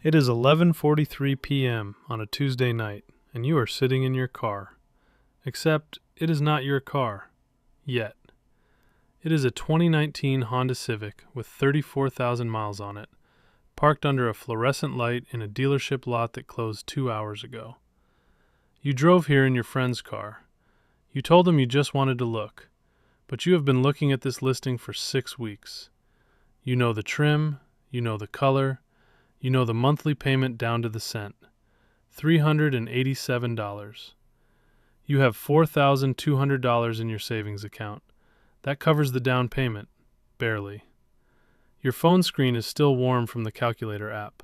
It is 11:43 p.m. on a Tuesday night, and you are sitting in your car. Except it is not your car. Yet. It is a 2019 Honda Civic with 34,000 miles on it, parked under a fluorescent light in a dealership lot that closed 2 hours ago. You drove here in your friend's car. You told him you just wanted to look, but you have been looking at this listing for 6 weeks. You know the trim, you know the color, you know the monthly payment down to the cent. $387. You have $4,200 in your savings account. That covers the down payment, barely. Your phone screen is still warm from the calculator app.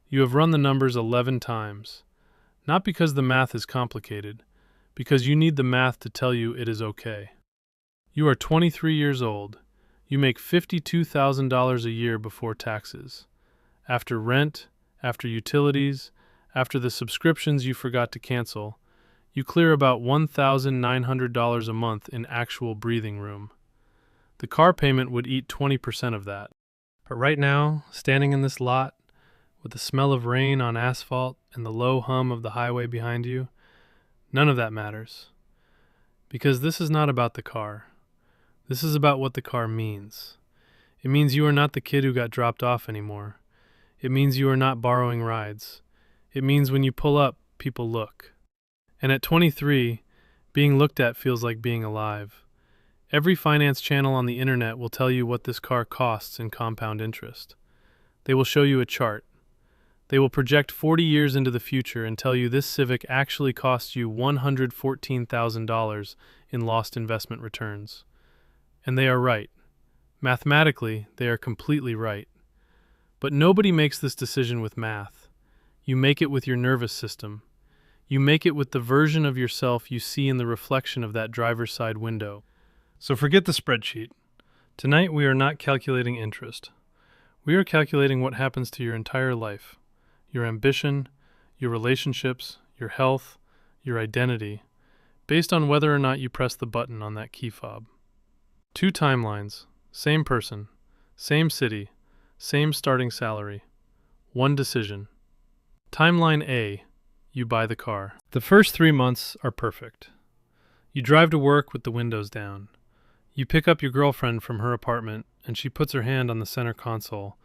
You have run the numbers 11 times. Not because the math is complicated, because you need the math to tell you it is okay. You are 23 years old. You make $52,000 a year before taxes. After rent, after utilities, after the subscriptions you forgot to cancel, you clear about $1,900 a month in actual breathing room. The car payment would eat 20% of that. But right now, standing in this lot, with the smell of rain on asphalt and the low hum of the highway behind you, none of that matters. Because this is not about the car. This is about what the car means. It means you are not the kid who got dropped off anymore. It means you are not borrowing rides. It means when you pull up, people look. And at 23, being looked at feels like being alive. Every finance channel on the internet will tell you what this car costs in compound interest. They will show you a chart. They will project 40 years into the future and tell you this Civic actually costs you $114,000 in lost investment returns. And they are right. Mathematically, they are completely right. But nobody makes this decision with math. You make it with your nervous system. You make it with the version of yourself you see in the reflection of that driver's side window. So forget the spreadsheet. Tonight we are not calculating interest. We are calculating what happens to your entire life. Your ambition, your relationships, your health, your identity, based on whether or not you press the button on that key fob. 2 timelines, same person, same city, same starting salary. 1 decision. Timeline A, you buy the car. The first 3 months are perfect. You drive to work with the windows down. You pick up your girlfriend from her apartment, and she puts her hand on the center console,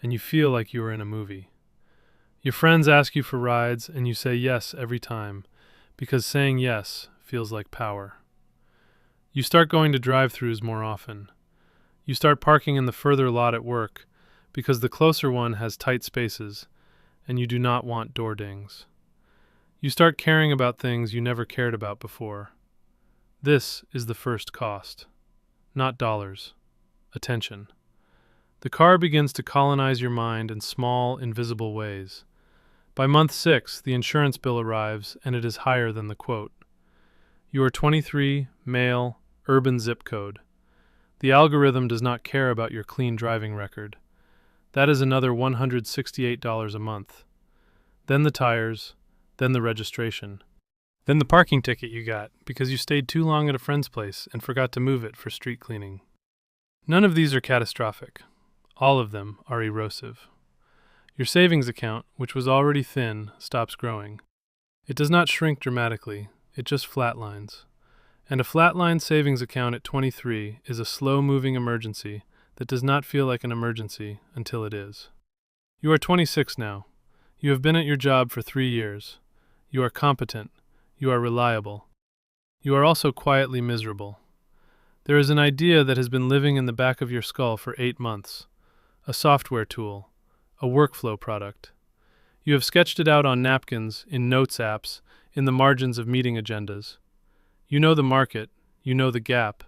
and you feel like you are in a movie. Your friends ask you for rides, and you say yes every time, because saying yes feels like power. You start going to drive-thrus more often. You start parking in the further lot at work, because the closer one has tight spaces, and you do not want door dings. You start caring about things you never cared about before. This is the first cost. Not dollars. Attention. The car begins to colonize your mind in small, invisible ways. By month 6, the insurance bill arrives, and it is higher than the quote. You are 23, male, urban zip code. The algorithm does not care about your clean driving record. That is another $168 a month. Then the tires, then the registration. Then the parking ticket you got because you stayed too long at a friend's place and forgot to move it for street cleaning. None of these are catastrophic. All of them are erosive. Your savings account, which was already thin, stops growing. It does not shrink dramatically, it just flatlines. And a flatline savings account at 23 is a slow-moving emergency that does not feel like an emergency until it is. You are 26 now. You have been at your job for 3 years. You are competent. You are reliable. You are also quietly miserable. There is an idea that has been living in the back of your skull for 8 months. A software tool. A workflow product. You have sketched it out on napkins, in notes apps, in the margins of meeting agendas. You know the market. You know the gap.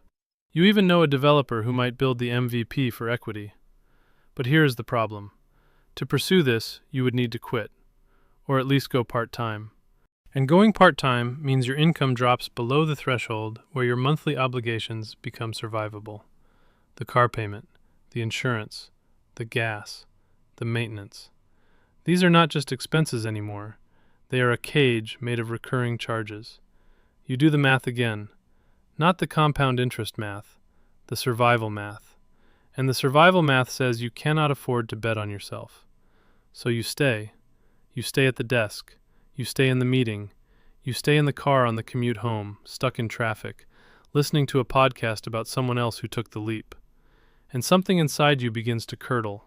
You even know a developer who might build the MVP for equity. But here is the problem. To pursue this, you would need to quit, or at least go part-time. And going part-time means your income drops below the threshold where your monthly obligations become survivable. The car payment, the insurance, the gas, the maintenance. These are not just expenses anymore. They are a cage made of recurring charges. You do the math again. Not the compound interest math, the survival math. And the survival math says you cannot afford to bet on yourself. So you stay. You stay at the desk. You stay in the meeting. You stay in the car on the commute home, stuck in traffic, listening to a podcast about someone else who took the leap. And something inside you begins to curdle.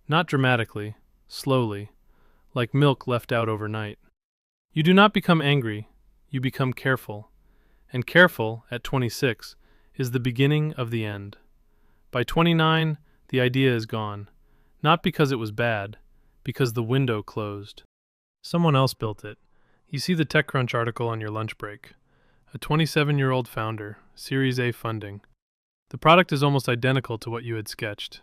Not dramatically, slowly, like milk left out overnight. You do not become angry, you become careful. And careful, at 26, is the beginning of the end. By 29, the idea is gone. Not because it was bad, because the window closed. Someone else built it. You see the TechCrunch article on your lunch break. A 27-year-old founder, Series A funding. The product is almost identical to what you had sketched.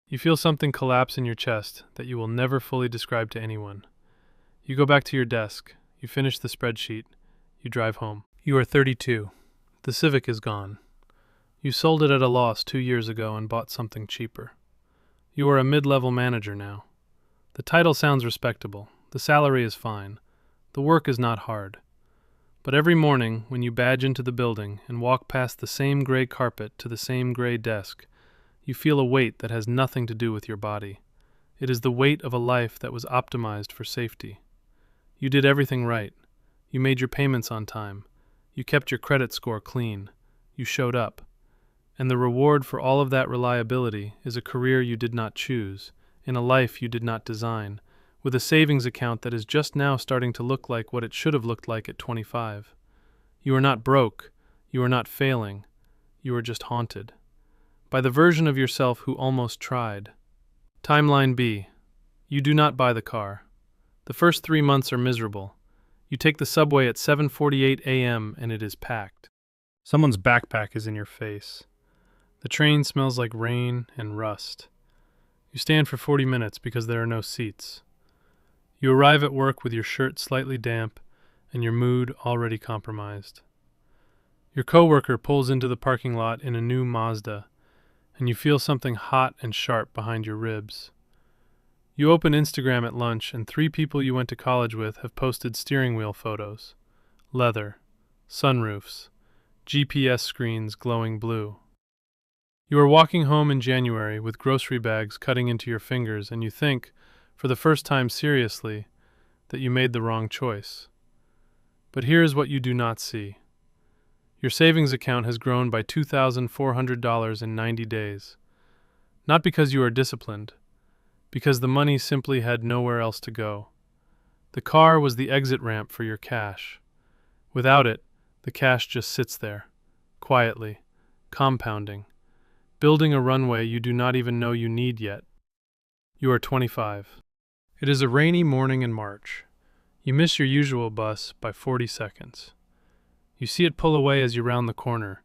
You feel something collapse in your chest that you will never fully describe to anyone. You go back to your desk. You finish the spreadsheet. You drive home. You are 32. The Civic is gone. You sold it at a loss 2 years ago and bought something cheaper. You are a mid-level manager now. The title sounds respectable. The salary is fine. The work is not hard. But every morning, when you badge into the building and walk past the same gray carpet to the same gray desk, you feel a weight that has nothing to do with your body. It is the weight of a life that was optimized for safety. You did everything right. You made your payments on time. You kept your credit score clean. You showed up. And the reward for all of that reliability is a career you did not choose, in a life you did not design, with a savings account that is just now starting to look like what it should have looked like at 25. You are not broke. You are not failing. You are just haunted by the version of yourself who almost tried. Timeline B. You do not buy the car. The first 3 months are miserable. You take the subway at 7:48 a.m. and it is packed. Someone's backpack is in your face. The train smells like rain and rust. You stand for 40 minutes because there are no seats. You arrive at work with your shirt slightly damp and your mood already compromised. Your coworker pulls into the parking lot in a new Mazda, and you feel something hot and sharp behind your ribs. You open Instagram at lunch, and 3 people you went to college with have posted steering wheel photos. Leather, sunroofs, GPS screens glowing blue. You are walking home in January with grocery bags cutting into your fingers, and you think, for the first time seriously, that you made the wrong choice. But here is what you do not see. Your savings account has grown by $2,400 in 90 days. Not because you are disciplined, because the money simply had nowhere else to go. The car was the exit ramp for your cash. Without it, the cash just sits there, quietly, compounding, building a runway you do not even know you need yet. You are 25. It is a rainy morning in March. You miss your usual bus by 40 seconds. You see it pull away as you round the corner,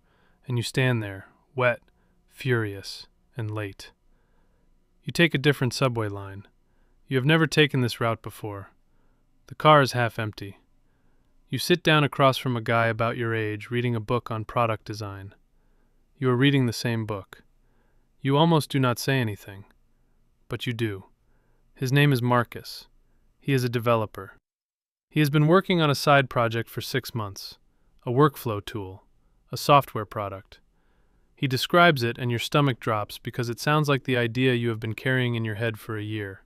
and you stand there, wet, furious, and late. You take a different subway line. You have never taken this route before. The car is half empty. You sit down across from a guy about your age reading a book on product design. You are reading the same book. You almost do not say anything, but you do. His name is Marcus. He is a developer. He has been working on a side project for 6 months, a workflow tool, a software product. He describes it and your stomach drops because it sounds like the idea you have been carrying in your head for a year.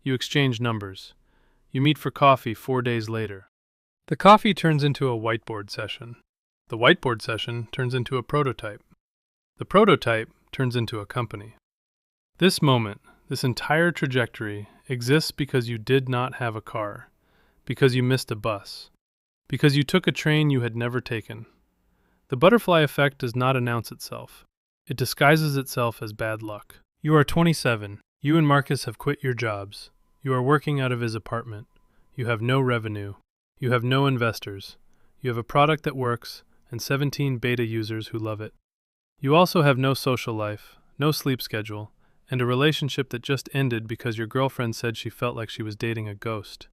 You exchange numbers. You meet for coffee 4 days later. The coffee turns into a whiteboard session. The whiteboard session turns into a prototype. The prototype turns into a company. This moment, this entire trajectory, exists because you did not have a car, because you missed a bus, because you took a train you had never taken. The butterfly effect does not announce itself. It disguises itself as bad luck. You are 27. You and Marcus have quit your jobs. You are working out of his apartment. You have no revenue. You have no investors. You have a product that works and 17 beta users who love it. You also have no social life, no sleep schedule, and a relationship that just ended because your girlfriend said she felt like she was dating a ghost.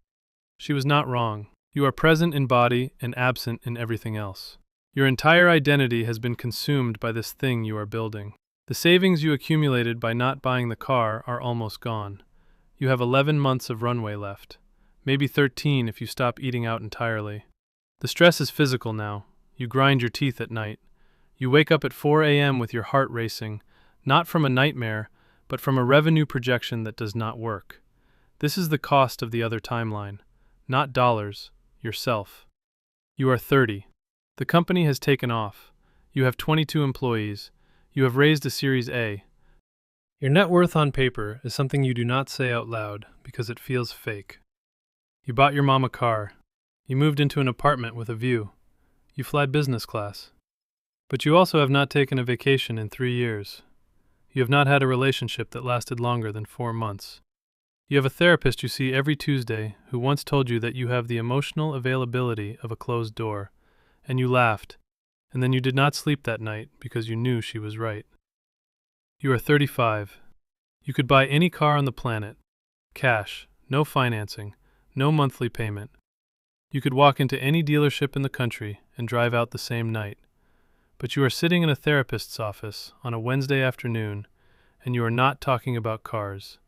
She was not wrong. You are present in body and absent in everything else. Your entire identity has been consumed by this thing you are building. The savings you accumulated by not buying the car are almost gone. You have 11 months of runway left, maybe 13 if you stop eating out entirely. The stress is physical now. You grind your teeth at night. You wake up at 4 a.m. with your heart racing, not from a nightmare, but from a revenue projection that does not work. This is the cost of the other timeline. Not dollars, yourself. You are 30. The company has taken off. You have 22 employees. You have raised a Series A. Your net worth on paper is something you do not say out loud because it feels fake. You bought your mom a car. You moved into an apartment with a view. You fly business class. But you also have not taken a vacation in 3 years. You have not had a relationship that lasted longer than 4 months. You have a therapist you see every Tuesday who once told you that you have the emotional availability of a closed door, and you laughed, and then you did not sleep that night because you knew she was right. You are 35. You could buy any car on the planet. Cash, no financing, no monthly payment. You could walk into any dealership in the country and drive out the same night. But you are sitting in a therapist's office on a Wednesday afternoon, and you are not talking about cars.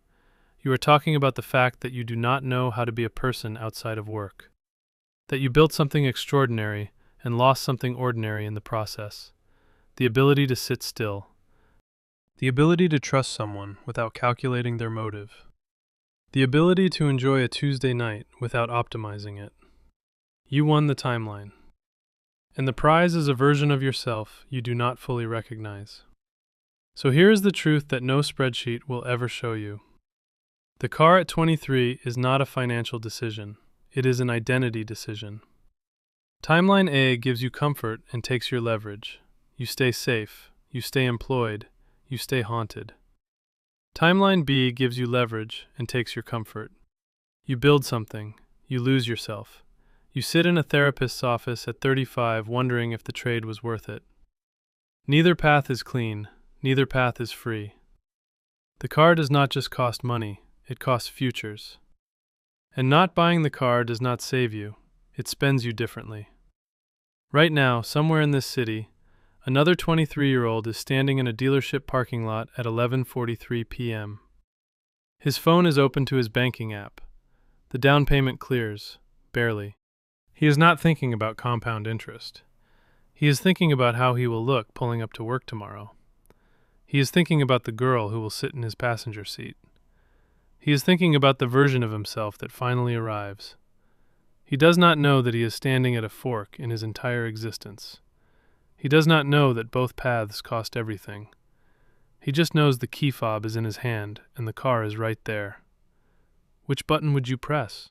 You are talking about the fact that you do not know how to be a person outside of work. That you built something extraordinary and lost something ordinary in the process. The ability to sit still. The ability to trust someone without calculating their motive. The ability to enjoy a Tuesday night without optimizing it. You won the timeline. And the prize is a version of yourself you do not fully recognize. So here is the truth that no spreadsheet will ever show you. The car at 23 is not a financial decision. It is an identity decision. Timeline A gives you comfort and takes your leverage. You stay safe. You stay employed. You stay haunted. Timeline B gives you leverage and takes your comfort. You build something. You lose yourself. You sit in a therapist's office at 35 wondering if the trade was worth it. Neither path is clean. Neither path is free. The car does not just cost money. It costs futures. And not buying the car does not save you. It spends you differently. Right now, somewhere in this city, another 23-year-old is standing in a dealership parking lot at 11:43 p.m. His phone is open to his banking app. The down payment clears, barely. He is not thinking about compound interest. He is thinking about how he will look pulling up to work tomorrow. He is thinking about the girl who will sit in his passenger seat. He is thinking about the version of himself that finally arrives. He does not know that he is standing at a fork in his entire existence. He does not know that both paths cost everything. He just knows the key fob is in his hand and the car is right there. Which button would you press?